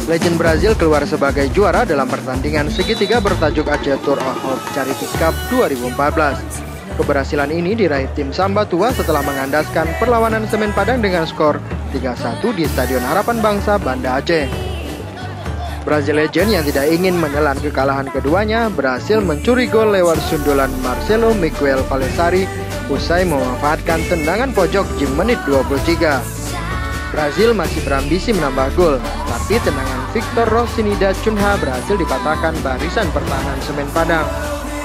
Legend Brazil keluar sebagai juara dalam pertandingan segitiga bertajuk Aceh Tour of Hope Charity Cup 2014. Keberhasilan ini diraih tim Samba Tua setelah mengandaskan perlawanan Semen Padang dengan skor 3-1 di Stadion Harapan Bangsa, Banda Aceh. Brazil Legend yang tidak ingin menelan kekalahan keduanya berhasil mencuri gol lewat sundulan Marcelo Miguel Palesari usai memanfaatkan tendangan pojok di menit 23. Brazil masih berambisi menambah gol, tapi tendangan Victor Rocinida Cunha berhasil dipatahkan barisan pertahanan Semen Padang.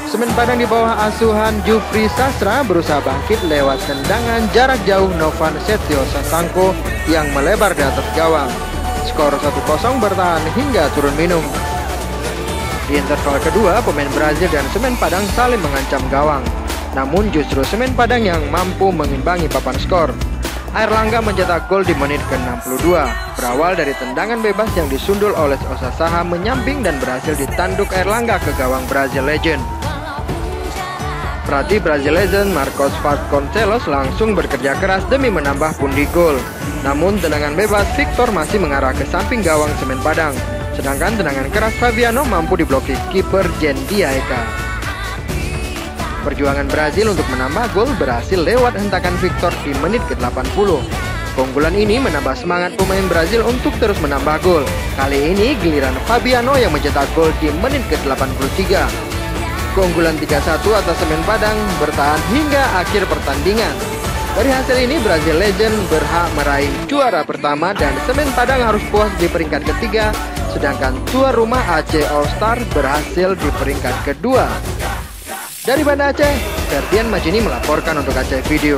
Semen Padang di bawah asuhan Jufri Sastra berusaha bangkit lewat tendangan jarak jauh Novan Setio Sasangko yang melebar di atas gawang. Skor 1-0 bertahan hingga turun minum. Di interval kedua, pemain Brazil dan Semen Padang saling mengancam gawang. Namun justru Semen Padang yang mampu mengimbangi papan skor. Airlangga mencetak gol di menit ke-62, berawal dari tendangan bebas yang disundul oleh Osasaha menyamping dan berhasil ditanduk Airlangga ke gawang Brazil Legend. Pelatih Brazil Legend Marcos Vasconcelos langsung bekerja keras demi menambah pundi gol. Namun tendangan bebas Victor masih mengarah ke samping gawang Semen Padang, sedangkan tendangan keras Fabiano mampu diblokir kiper Jendi Aeka. Perjuangan Brazil untuk menambah gol berhasil lewat hentakan Victor di menit ke-80. Keunggulan ini menambah semangat pemain Brazil untuk terus menambah gol. Kali ini giliran Fabiano yang mencetak gol di menit ke-83. Keunggulan 3-1 atas Semen Padang bertahan hingga akhir pertandingan. Dari hasil ini Brazil Legend berhak meraih juara pertama dan Semen Padang harus puas di peringkat ketiga, sedangkan tuan rumah Aceh All Star berhasil di peringkat kedua. Dari Banda Aceh, Ferdian Majini melaporkan untuk Aceh Video.